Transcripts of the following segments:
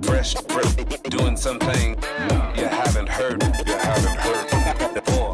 fresh, doing something you haven't heard before.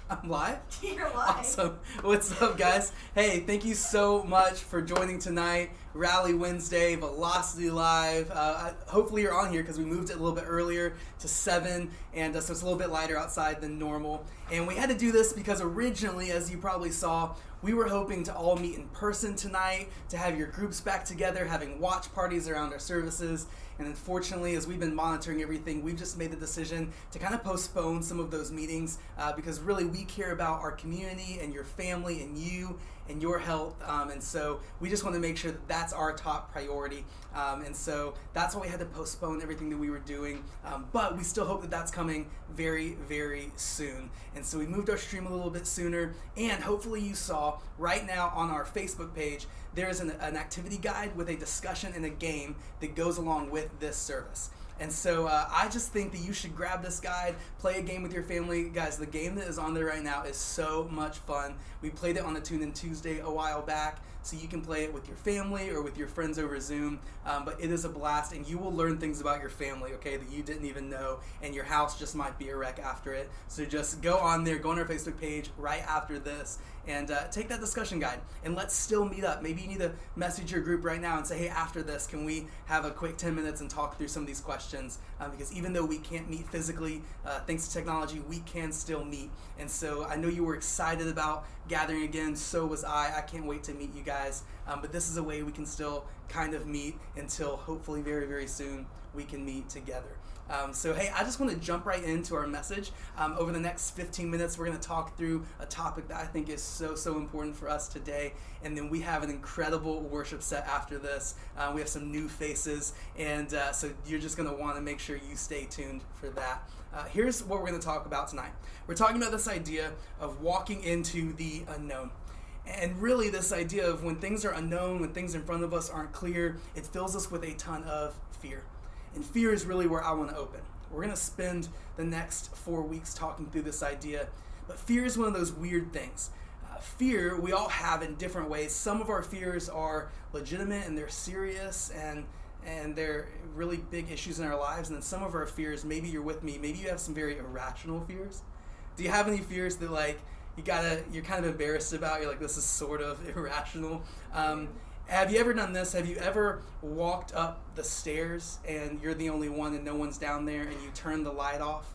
I'm live? You're live. Awesome. What's up, guys? Hey, thank you so much for joining tonight. Rally Wednesday, Velocity Live. Hopefully you're on here because we moved it a little bit earlier to 7, and so it's a little bit lighter outside than normal. And we had to do this because originally, as you probably saw, we were hoping to all meet in person tonight, to have your groups back together, having watch parties around our services. And unfortunately, as we've been monitoring everything, we've just made the decision to kind of postpone some of those meetings because really we care about our community and your family and you and your health. And so we just want to make sure that that's our top priority. And so that's why we had to postpone everything that we were doing. But we still hope that that's coming very, very soon. And so we moved our stream a little bit sooner. And hopefully you saw right now on our Facebook page, there is an activity guide with a discussion and a game that goes along with this service. And so I just think that you should grab this guide, play a game with your family. Guys, the game that is on there right now is so much fun. We played it on a Tune In Tuesday a while back, so you can play it with your family or with your friends over Zoom. But it is a blast, and you will learn things about your family, okay, that you didn't even know, and your house just might be a wreck after it. So just go on there, go on our Facebook page right after this, and take that discussion guide, and let's still meet up. Maybe you need to message your group right now and say, hey, after this, can we have a quick 10 minutes and talk through some of these questions? because even though we can't meet physically, thanks to technology, we can still meet. And so I know you were excited about gathering again. So was I. I can't wait to meet you guys. But this is a way we can still kind of meet until hopefully very, very soon we can meet together. So hey, I just want to jump right into our message. Over the next 15 minutes, we're going to talk through a topic that I think is so important for us today. And then we have an incredible worship set after this. We have some new faces, and so you're just going to want to make sure you stay tuned for that. Here's what we're going to talk about tonight. We're talking about this idea of walking into the unknown. And really this idea of when things are unknown, when things in front of us aren't clear, it fills us with a ton of fear. And fear is really where I want to open. We're going to spend the next 4 weeks talking through this idea. But fear is one of those weird things. Fear we all have in different ways. Some of our fears are legitimate and they're serious and they're really big issues in our lives. And then some of our fears, maybe you're with me, maybe you have some very irrational fears. Do you have any fears that you're kind of embarrassed about? You're like, this is sort of irrational. Have you ever done this? Have you ever walked up the stairs and you're the only one and no one's down there and you turn the light off?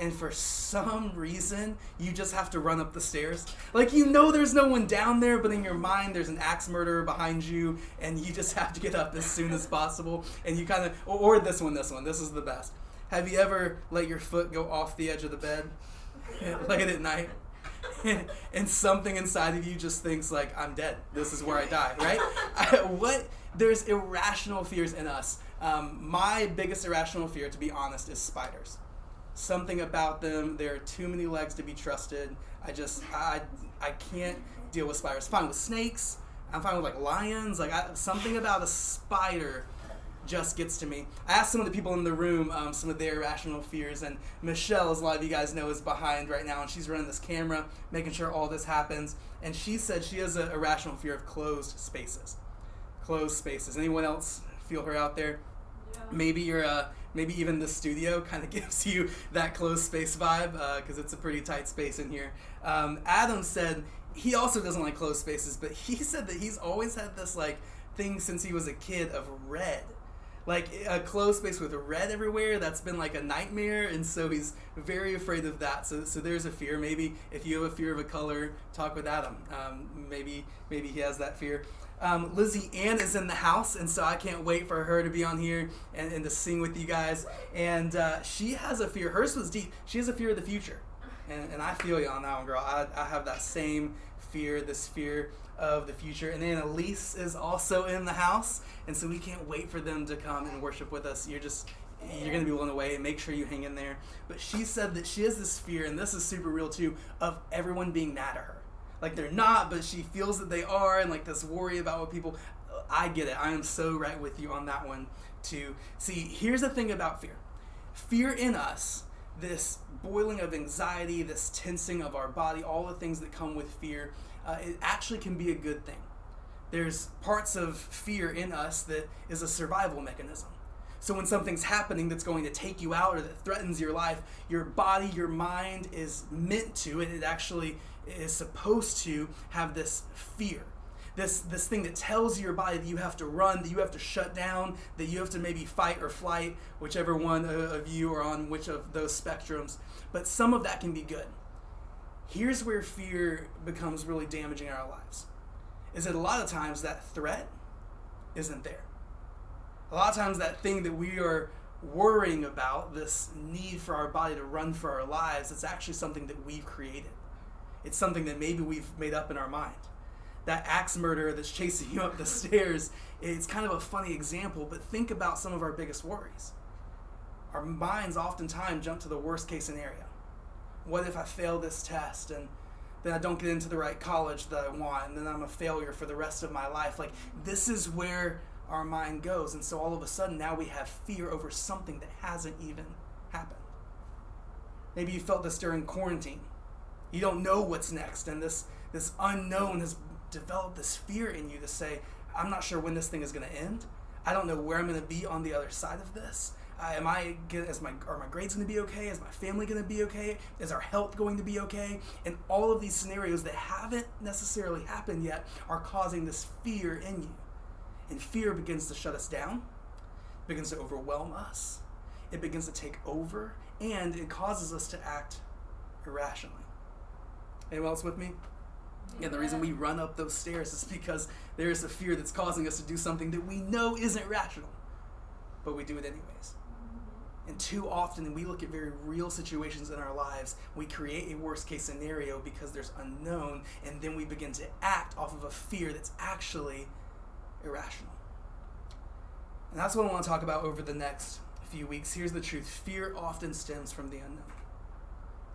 And for some reason, you just have to run up the stairs. Like, you know there's no one down there, but in your mind, there's an axe murderer behind you, and you just have to get up as soon as possible. And you kind of, or this one, this is the best. Have you ever let your foot go off the edge of the bed late at night? And something inside of you just thinks like, I'm dead. This is where I die, right? There's irrational fears in us. My biggest irrational fear, to be honest, is spiders. Something about them, there are too many legs to be trusted. I can't deal with spiders. I'm fine with snakes. I'm fine with like lions. Something about a spider just gets to me. I asked some of the people in the room some of their irrational fears, and Michelle, as a lot of you guys know, is behind right now, and she's running this camera, making sure all this happens. And she said she has an irrational fear of closed spaces. Closed spaces. Anyone else feel her out there? Yeah. Maybe even the studio kind of gives you that closed space vibe, because it's a pretty tight space in here. Adam said he also doesn't like closed spaces, but he said that he's always had this thing since he was a kid of red. Like a closed space with red everywhere, that's been like a nightmare, and so he's very afraid of that. So there's a fear. Maybe if you have a fear of a color, talk with Adam. Maybe he has that fear. Lizzie Ann is in the house, and so I can't wait for her to be on here and to sing with you guys. And she has a fear. Hers was deep. She has a fear of the future. And I feel you on that one, girl. I have that same fear, this fear of the future. And then Elise is also in the house, and so we can't wait for them to come and worship with us. You're going to be blown away, and make sure you hang in there. But she said that she has this fear, and this is super real too, of everyone being mad at her. Like they're not, but she feels that they are, and this worry about what people... I get it. I am so right with you on that one too. See, here's the thing about fear. Fear in us, this boiling of anxiety, this tensing of our body, all the things that come with fear, it actually can be a good thing. There's parts of fear in us that is a survival mechanism. So when something's happening that's going to take you out or that threatens your life, your body, your mind is meant to, and it actually is supposed to have this fear. This thing that tells your body that you have to run, that you have to shut down, that you have to maybe fight or flight, whichever one of you are on which of those spectrums. But some of that can be good. Here's where fear becomes really damaging in our lives. Is that a lot of times that threat isn't there. A lot of times that thing that we are worrying about, this need for our body to run for our lives, it's actually something that we've created. It's something that maybe we've made up in our mind. That axe murderer that's chasing you up the stairs, it's kind of a funny example, but think about some of our biggest worries. Our minds oftentimes jump to the worst case scenario. What if I fail this test and then I don't get into the right college that I want, and then I'm a failure for the rest of my life? This is where our mind goes, and so all of a sudden now we have fear over something that hasn't even happened. Maybe you felt this during quarantine. You don't know what's next, and this unknown has developed this fear in you to say, I'm not sure when this thing is going to end. I don't know where I'm going to be on the other side of this. Are my grades going to be okay? Is my family going to be okay? Is our health going to be okay? And all of these scenarios that haven't necessarily happened yet are causing this fear in you. And fear begins to shut us down, begins to overwhelm us. it begins to take over, and it causes us to act irrationally. Anyone else with me? And the reason we run up those stairs is because there is a fear that's causing us to do something that we know isn't rational, but we do it anyways. And too often, we look at very real situations in our lives, we create a worst case scenario because there's unknown, and then we begin to act off of a fear that's actually irrational. And that's what I want to talk about over the next few weeks. Here's the truth. Fear often stems from the unknown.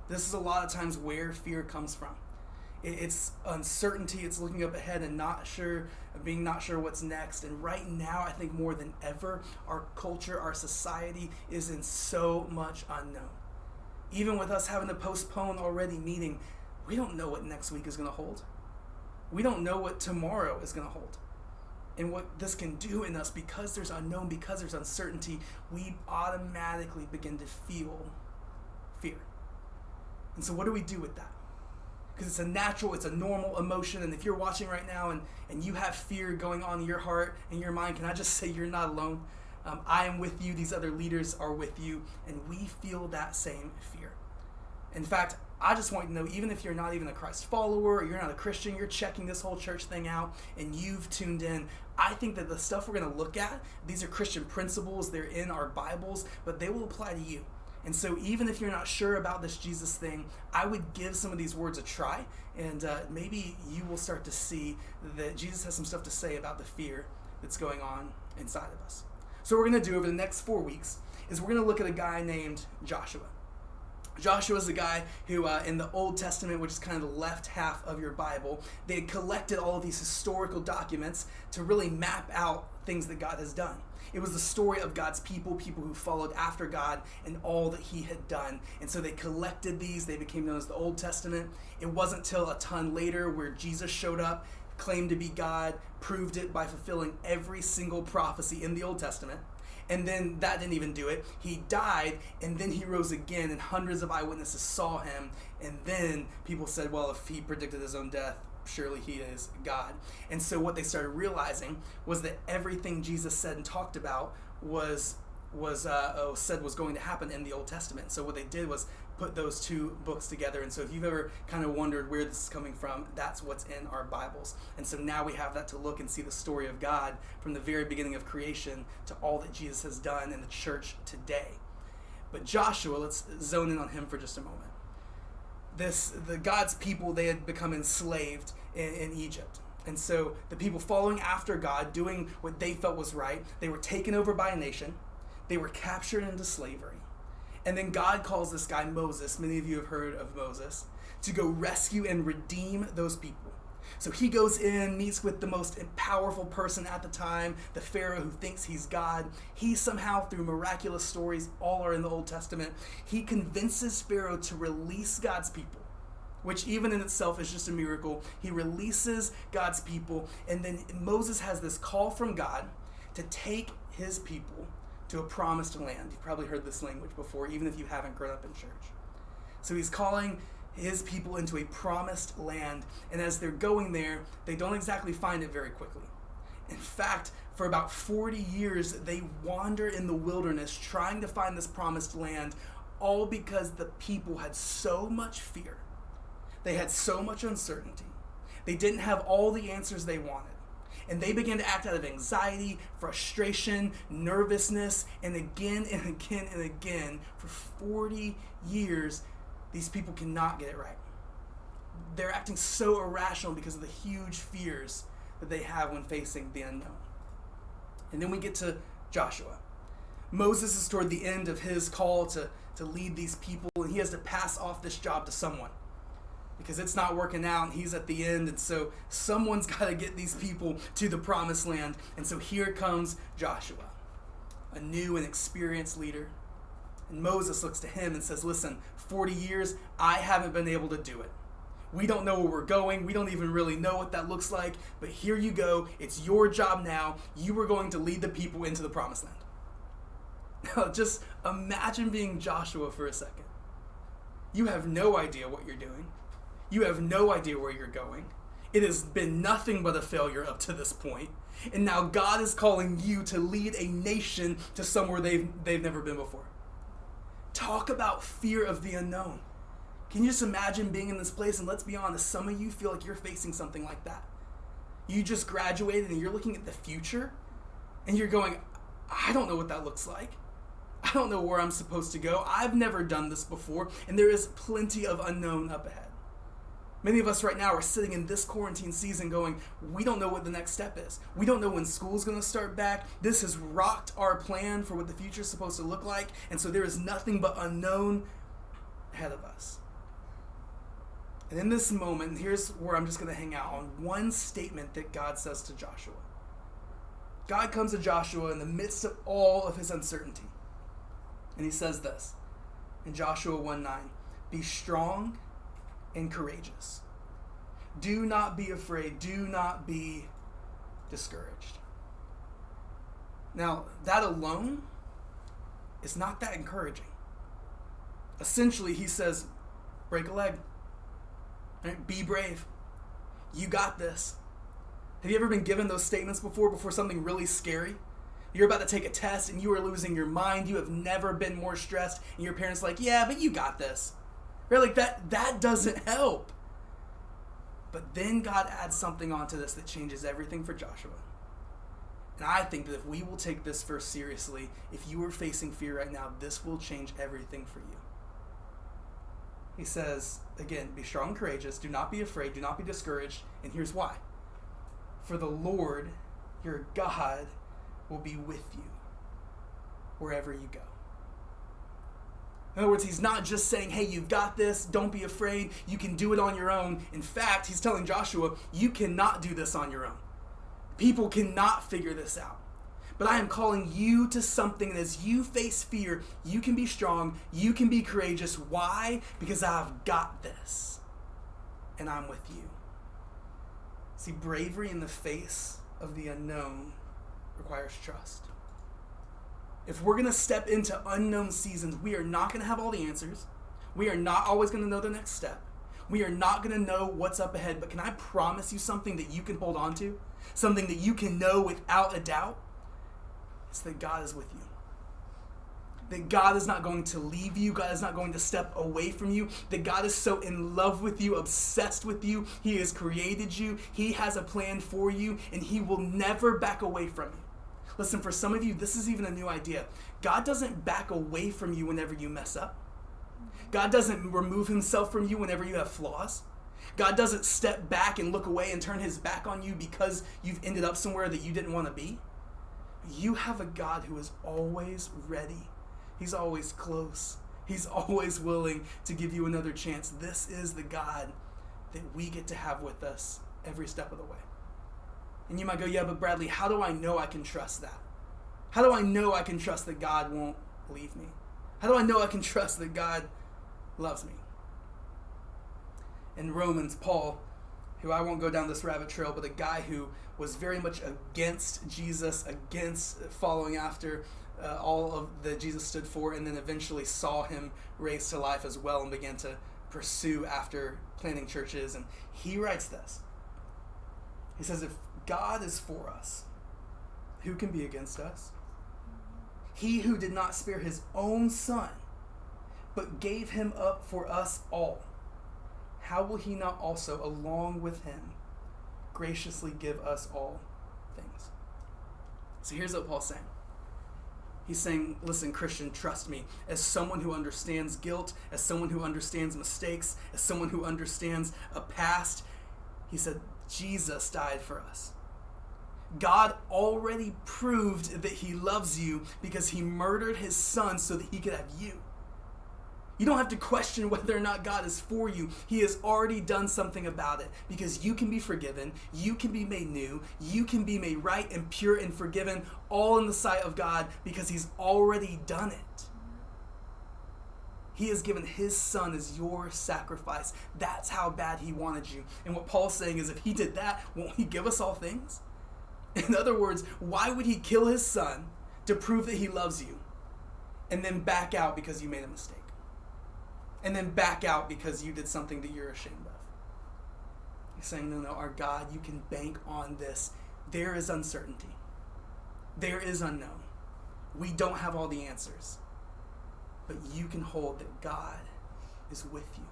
This is a lot of times where fear comes from. It's uncertainty. It's looking up ahead and being not sure what's next. And right now, I think more than ever, our culture, our society is in so much unknown. Even with us having to postpone already meeting, we don't know what next week is going to hold. We don't know what tomorrow is going to hold. And what this can do in us, because there's unknown, because there's uncertainty, we automatically begin to feel fear. And so what do we do with that? Because it's a normal emotion. And if you're watching right now and you have fear going on in your heart and your mind, can I just say you're not alone? I am with you. These other leaders are with you. And we feel that same fear. In fact, I just want you to know, even if you're not even a Christ follower or you're not a Christian, you're checking this whole church thing out and you've tuned in, I think that the stuff we're going to look at, these are Christian principles. They're in our Bibles, but they will apply to you. And so even if you're not sure about this Jesus thing, I would give some of these words a try, and maybe you will start to see that Jesus has some stuff to say about the fear that's going on inside of us. So what we're going to do over the next 4 weeks is we're going to look at a guy named Joshua. Joshua is a guy who, in the Old Testament, which is kind of the left half of your Bible, they had collected all of these historical documents to really map out things that God has done. It was the story of God's people who followed after God and all that he had done. And so they collected these. They became known as the Old Testament. It wasn't till a ton later where Jesus showed up, claimed to be God, proved it by fulfilling every single prophecy in the Old Testament. And then that didn't even do it. He died, and then he rose again, and hundreds of eyewitnesses saw him. And then people said, well, if he predicted his own death, surely he is God. And so what they started realizing was that everything Jesus said and talked about was said was going to happen in the Old Testament. So what they did was put those two books together. And so if you've ever kind of wondered where this is coming from, that's what's in our Bibles. And so now we have that to look and see the story of God from the very beginning of creation to all that Jesus has done in the church today. But Joshua, let's zone in on him for just a moment. The God's people, they had become enslaved in Egypt. And so the people following after God, doing what they felt was right, they were taken over by a nation. They were captured into slavery. And then God calls this guy Moses, many of you have heard of Moses, to go rescue and redeem those people. So he goes in, meets with the most powerful person at the time, the Pharaoh who thinks he's God. He somehow, through miraculous stories, all are in the Old Testament, he convinces Pharaoh to release God's people, which even in itself is just a miracle. He releases God's people, and then Moses has this call from God to take his people to a promised land. You've probably heard this language before, even if you haven't grown up in church. So he's calling his people into a promised land, and as they're going there, they don't exactly find it very quickly. In fact, for about 40 years, they wander in the wilderness trying to find this promised land, all because the people had so much fear. They had so much uncertainty. They didn't have all the answers they wanted. And they began to act out of anxiety, frustration, nervousness, and again and again and again, for 40 years, these people cannot get it right. They're acting so irrational because of the huge fears that they have when facing the unknown. And then we get to Joshua. Moses is toward the end of his call to lead these people, and he has to pass off this job to someone, because it's not working out and he's at the end, and so someone's got to get these people to the promised land. And so here comes Joshua, a new and experienced leader. And Moses looks to him and says, listen, 40 years, I haven't been able to do it. We don't know where we're going. We don't even really know what that looks like, but here you go. It's your job now. You are going to lead the people into the promised land. Now, just imagine being Joshua for a second. You have no idea what you're doing. You have no idea where you're going. It has been nothing but a failure up to this point. And now God is calling you to lead a nation to somewhere they've never been before. talk about fear of the unknown. Can you just imagine being in this place? And let's be honest, some of you feel like you're facing something like that. You just graduated and you're looking at the future and you're going, I don't know what that looks like. I don't know where I'm supposed to go. I've never done this before, and there is plenty of unknown up ahead. Many of us right now are sitting in this quarantine season going, we don't know what the next step is. We don't know when school's going to start back. This has rocked our plan for what the future is supposed to look like, and so there is nothing but unknown ahead of us. And in this moment, here's where I'm just going to hang out on one statement that God says to Joshua. God comes to Joshua in the midst of all of his uncertainty. And he says this in Joshua 1:9, be strong and courageous. Do not be afraid. Do not be discouraged. Now, that alone is not that encouraging. Essentially, he says, break a leg. Right? Be brave. You got this. Have you ever been given those statements before something really scary? You're about to take a test and you are losing your mind. You have never been more stressed. And your parents are like, yeah, but you got this. Right? Like that doesn't help. But then God adds something onto this that changes everything for Joshua. And I think that if we will take this verse seriously, if you are facing fear right now, this will change everything for you. He says, again, be strong and courageous. Do not be afraid. Do not be discouraged. And here's why. For the Lord, your God, will be with you wherever you go. In other words, he's not just saying, hey, you've got this. Don't be afraid. You can do it on your own. In fact, he's telling Joshua, you cannot do this on your own. People cannot figure this out. But I am calling you to something, and as you face fear, you can be strong, you can be courageous. Why? Because I've got this, and I'm with you. See, bravery in the face of the unknown requires trust. If we're going to step into unknown seasons, we are not going to have all the answers. We are not always going to know the next step. We are not going to know what's up ahead, but can I promise you something that you can hold on to? Something that you can know without a doubt? It's that God is with you. That God is not going to leave you. God is not going to step away from you. That God is so in love with you, obsessed with you. He has created you. He has a plan for you, and he will never back away from you. Listen, for some of you, this is even a new idea. God doesn't back away from you whenever you mess up. God doesn't remove himself from you whenever you have flaws. God doesn't step back and look away and turn his back on you because you've ended up somewhere that you didn't want to be. You have a God who is always ready. He's always close. He's always willing to give you another chance. This is the God that we get to have with us every step of the way. And you might go, yeah, but Bradley, how do I know I can trust that? How do I know I can trust that God won't leave me? How do I know I can trust that God loves me? In Romans, Paul, who I won't go down this rabbit trail, but a guy who was very much against Jesus, against following after all of that Jesus stood for, and then eventually saw him raised to life as well and began to pursue after planting churches. And he writes this. He says, if God is for us, who can be against us? He who did not spare his own son, but gave him up for us all, how will he not also, along with him, graciously give us all things? So here's what Paul's saying. He's saying, listen, Christian, trust me. As someone who understands guilt, as someone who understands mistakes, as someone who understands a past, he said, Jesus died for us. God already proved that he loves you because he murdered his son so that he could have you. You don't have to question whether or not God is for you. He has already done something about it because you can be forgiven, you can be made new, you can be made right and pure and forgiven, all in the sight of God because he's already done it. He has given his son as your sacrifice. That's how bad he wanted you. And what Paul's saying is if he did that, won't he give us all things? In other words, why would he kill his son to prove that he loves you and then back out because you made a mistake? And then back out because you did something that you're ashamed of? He's saying, no, our God, you can bank on this. There is uncertainty. There is unknown. We don't have all the answers. but you can hold that God is with you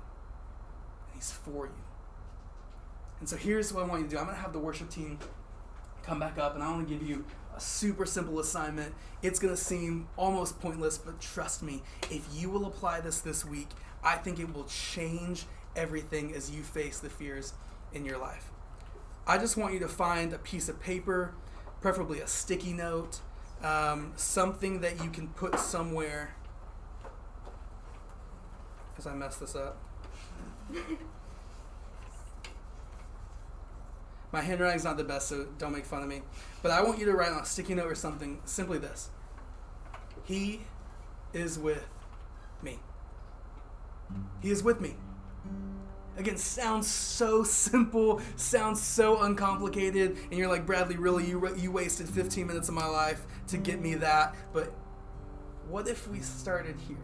and he's for you. And so here's what I want you to do. I'm going to have the worship team come back up, and I want to give you a super simple assignment. It's going to seem almost pointless, but trust me, if you will apply this week, I think it will change everything as you face the fears in your life. I just want you to find a piece of paper, preferably a sticky note, something that you can put somewhere. Because I messed this up. My handwriting's not the best, so don't make fun of me. But I want you to write on a sticky note or something, simply this: He is with me. He is with me. Again, sounds so simple, sounds so uncomplicated, and you're like, Bradley, really, you wasted 15 minutes of my life to get me that. But what if we started here?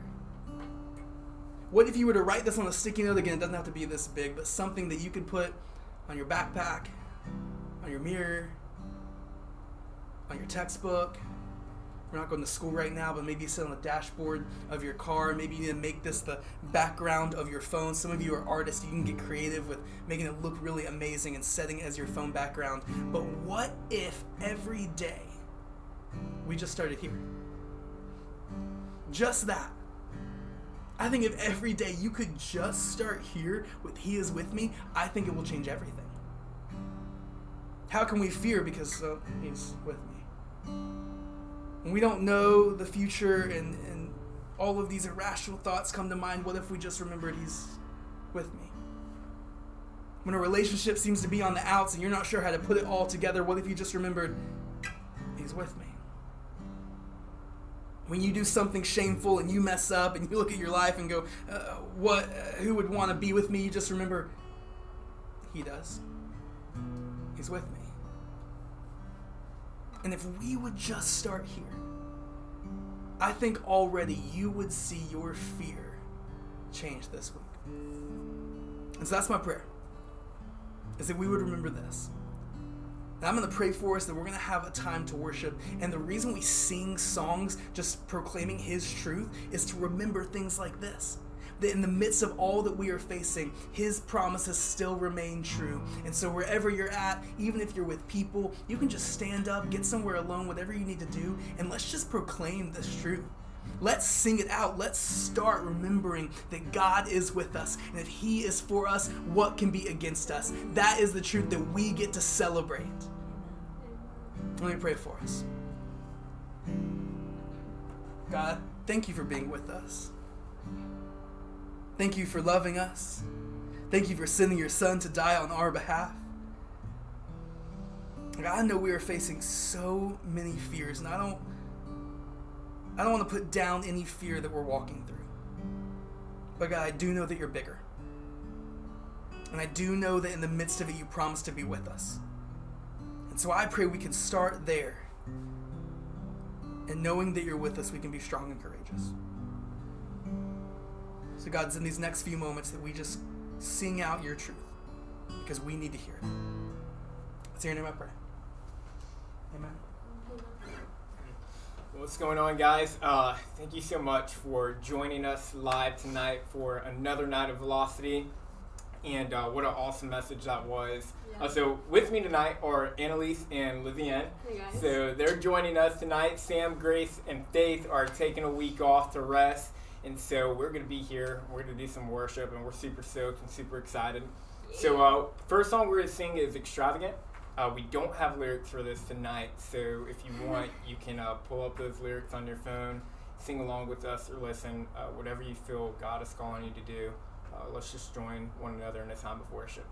What if you were to write this on a sticky note? Again, it doesn't have to be this big, but something that you could put on your backpack, on your mirror, on your textbook. We're not going to school right now, but maybe you sit on the dashboard of your car. Maybe you need to make this the background of your phone. Some of you are artists. You can get creative with making it look really amazing and setting it as your phone background. But what if every day we just started here? Just that. I think if every day you could just start here with He is with me, I think it will change everything. How can we fear? Because He's with me. When we don't know the future and all of these irrational thoughts come to mind, what if we just remembered He's with me? When a relationship seems to be on the outs and you're not sure how to put it all together, what if you just remembered He's with me? When you do something shameful and you mess up and you look at your life and go, who would want to be with me? You just remember He does. He's with me. And if we would just start here, I think already you would see your fear change this week. And so that's my prayer, is that we would remember this. And I'm going to pray for us that we're going to have a time to worship. And the reason we sing songs just proclaiming His truth is to remember things like this. That in the midst of all that we are facing, His promises still remain true. And so wherever you're at, even if you're with people, you can just stand up, get somewhere alone, whatever you need to do, and let's just proclaim this truth. Let's sing it out. Let's start remembering that God is with us. And if He is for us, what can be against us? That is the truth that we get to celebrate. Let me pray for us. God, thank You for being with us. Thank You for loving us. Thank You for sending Your Son to die on our behalf. God, I know we are facing so many fears, and I don't want to put down any fear that we're walking through. But God, I do know that You're bigger. And I do know that in the midst of it, You promise to be with us. And so I pray we can start there. And knowing that You're with us, we can be strong and courageous. So God, it's in these next few moments that we just sing out Your truth, because we need to hear it. It's in Your name I pray. Amen. What's going on, guys? Thank you so much for joining us live tonight for another night of Velocity. And what an awesome message that was. Yeah. So with me tonight are Annalise and Livienne. Hey guys. So they're joining us tonight. Sam, Grace, and Faith are taking a week off to rest. And so we're going to be here. We're going to do some worship, and we're super stoked and super excited. Yeah. So first song we're going to sing is Extravagant. We don't have lyrics for this tonight, so if you want, you can pull up those lyrics on your phone, sing along with us, or listen. Whatever you feel God is calling you to do. Let's just join one another in a time of worship.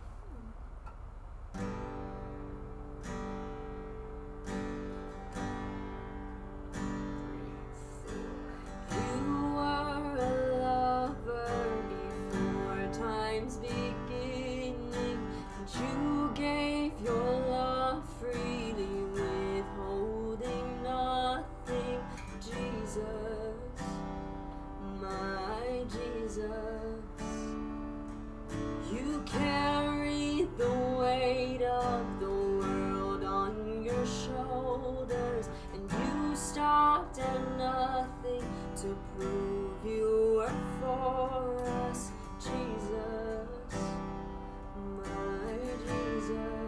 You are a lover before time's beginning, and you gave your love freely, withholding nothing. Jesus, my Jesus. You carry the weight of the world on your shoulders, and you stopped at nothing to prove you for us, Jesus, my Jesus.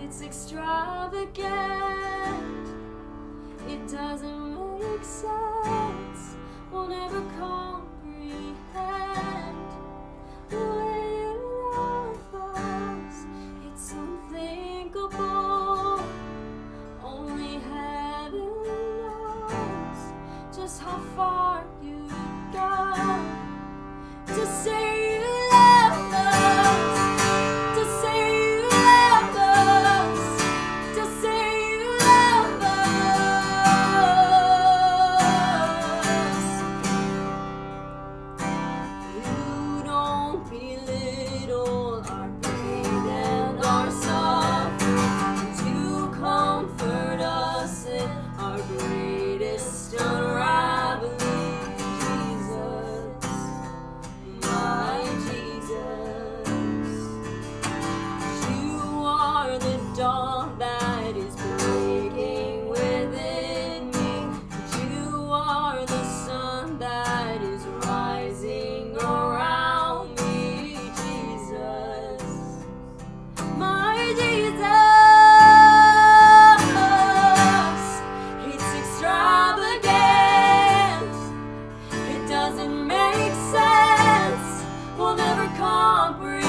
It's extravagant, it doesn't make sense, we'll never comprehend the way you love us. It's unthinkable, only heaven knows just how far you go to say you love us, to say you love us, to say you love us. You don't belittle our pain and our suffering. You comfort us in our greatest unraveling, Jesus, my Jesus. You are the dawn that is breaking within me. You are the sun that is rising around me, Jesus, my Jesus. It's extravagant, it doesn't make sense, we'll never comprehend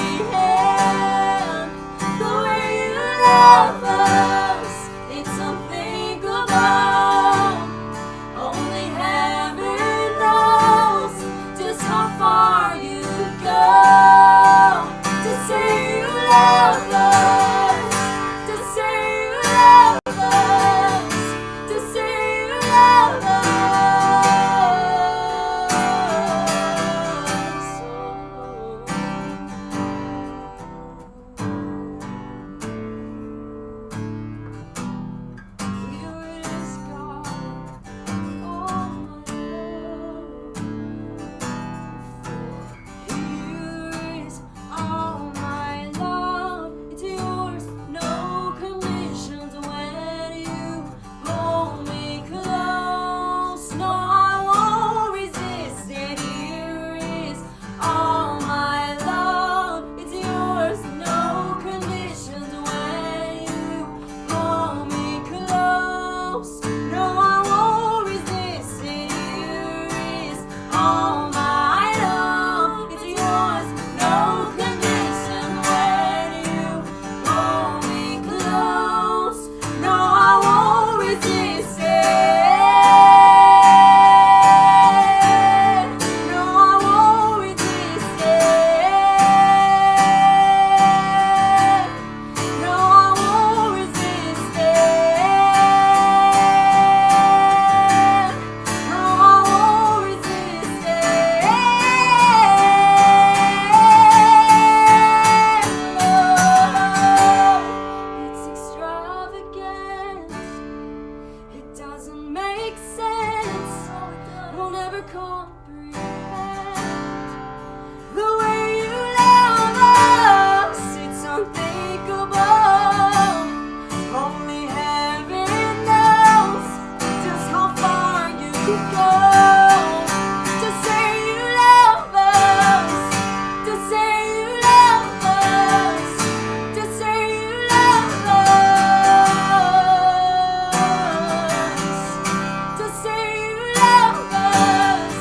the way you love us. It's unthinkable, only heaven knows just how far you go to say you love us, to say you love us, to say you love us. Here is God, all my love. Here is all my love. It's yours, no conditions when you hold me close. No, I won't resist it. Here is all my love. It's yours, no conditions when you hold me close. No, I won't resist it. Here is all my love. It's yours, no condition when you hold me close. No, I won't resist it. No, I won't resist it. No, I won't resist it. No, I won't resist it. It's extravagant, it doesn't make sense, we'll never comprehend the way you love us. It's unthinkable, only heaven knows just how far you could go to say you love us, to say you love us, to say you love us, to say you love us,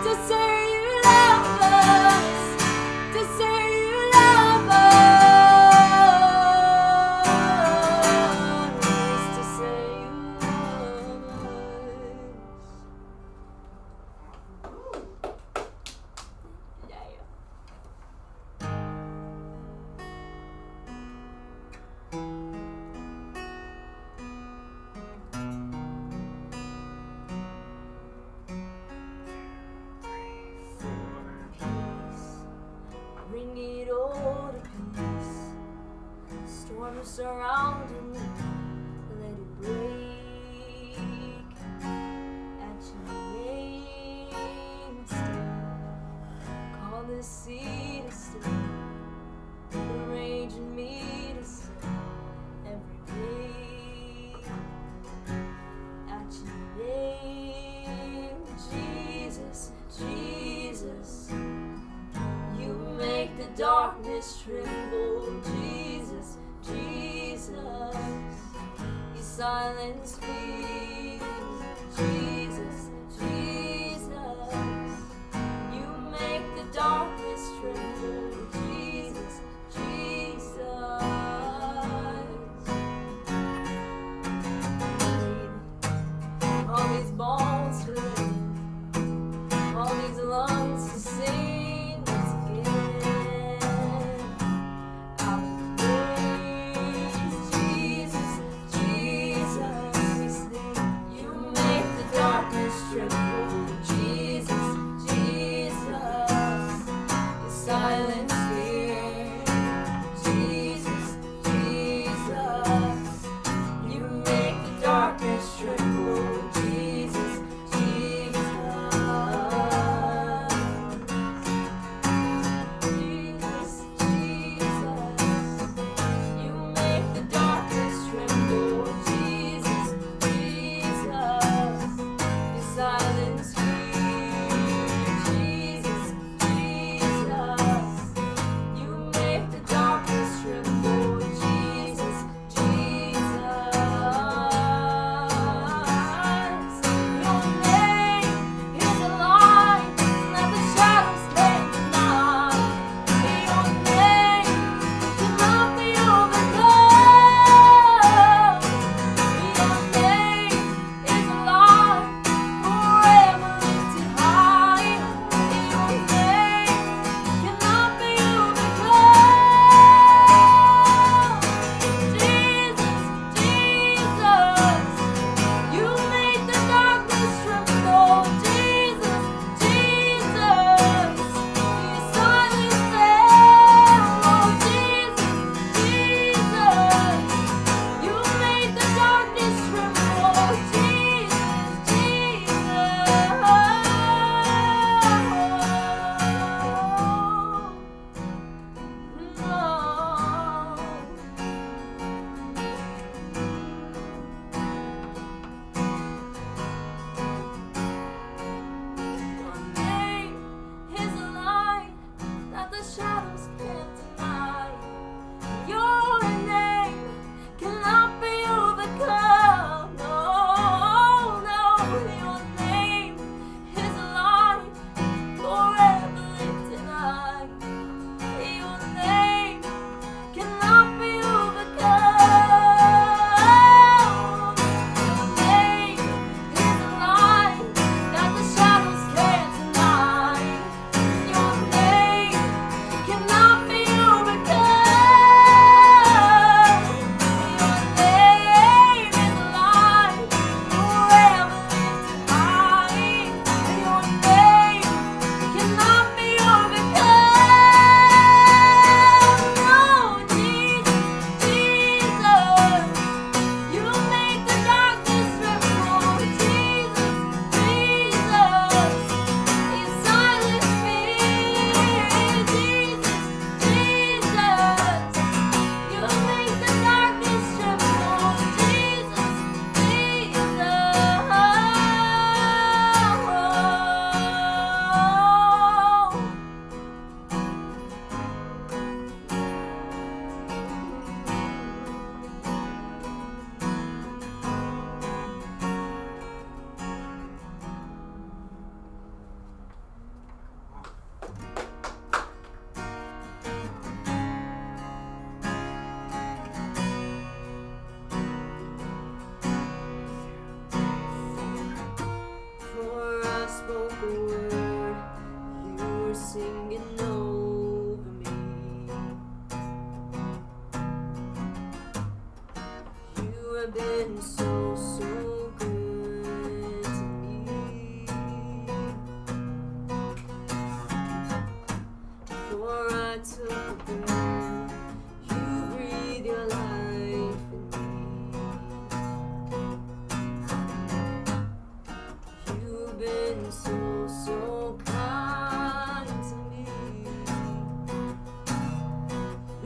to say you love us, to say you love us, to say you love us. darkness tremble. Jesus, Jesus, you silence fears. Jesus, Jesus, you make the darkness tremble. Jesus, Jesus. All these bones to live, all these lungs to sing again. I'll praise Jesus, Jesus, we sing. You make the darkness tremble. Jesus, Jesus, you silence fear. Jesus, Jesus, you make the darkness tremble. Jesus, Jesus, Jesus, Jesus, you make the darkness tremble. Jesus, Jesus, you silence fear. Jesus, Jesus, you make the darkness tremble. Jesus, Jesus. Your name is a light that the shadows can't deny. Your name cannot be overcome. Your name is a light forever lifted high. Your name cannot be overcome. Jesus, Jesus, you made the darkness tremble. Jesus, Jesus, you silence them. Oh, Jesus, Jesus, you made the darkness tremble. Jesus, Your name is a light that the shadows can't deny. Your name cannot be overcome. No, no, your name is a light forever lifted high. Your name cannot be overcome. Your name is a light that the shadows can't deny. Your name cannot be overcome. Your name is a light forever lifted high. Your name cannot be overcome. No, Jesus, Jesus, you make the darkness tremble. Jesus, Jesus, you silence fear. Jesus, Jesus, you make the darkness tremble. Jesus, For I spoke a word, you were singing over me. You have been so, so good to me. For I took a breath, you breathe your life in me. You've been so, so kind to me.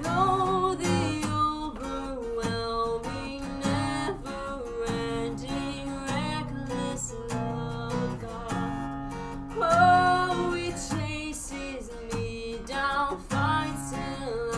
Know the overwhelming, never-ending, reckless love of God. Oh, it chases me down, fights till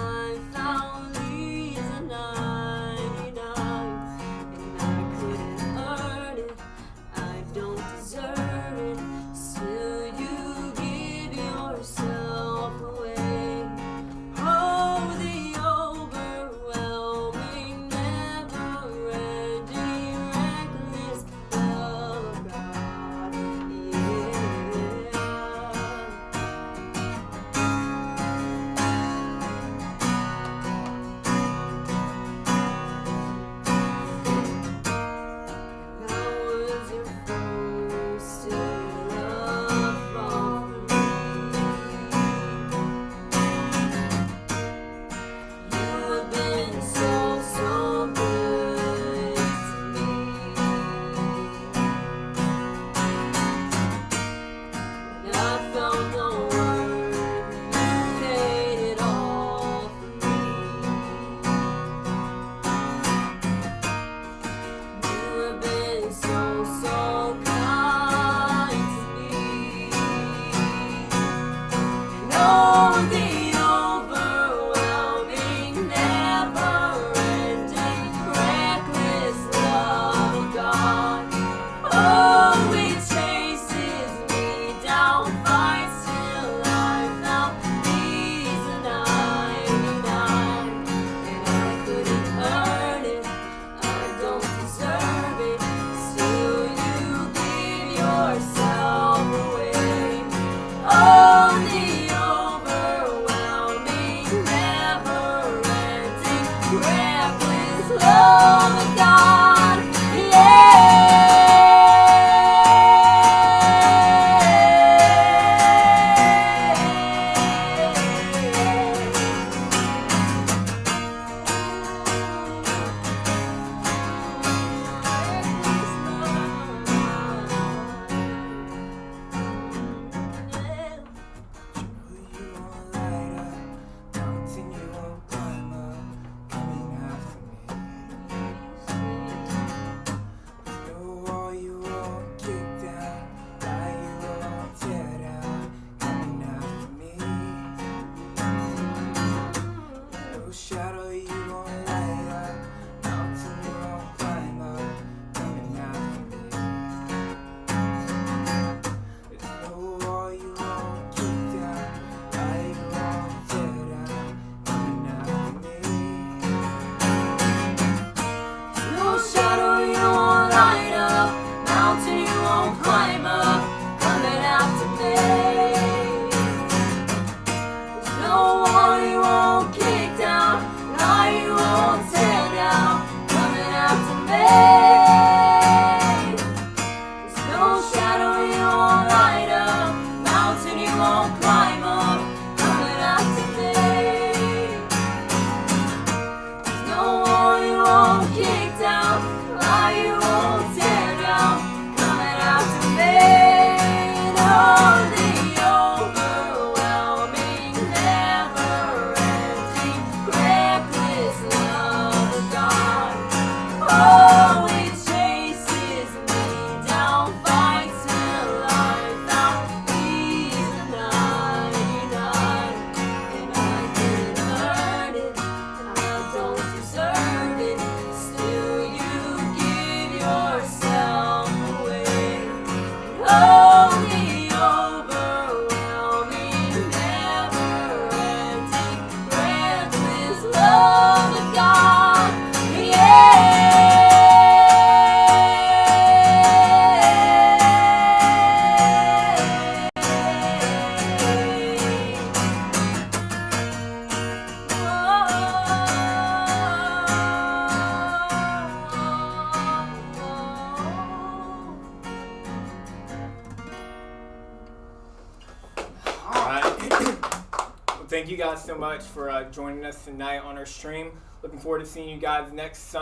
thank you guys so much for joining us tonight on our stream. Looking forward to seeing you guys next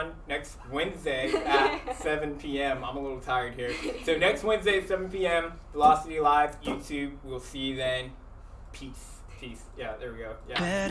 Wednesday at 7 p.m. I'm a little tired here. So next Wednesday at 7 p.m. Velocity Live, YouTube. We'll see you then. Peace. Yeah, there we go. Yeah.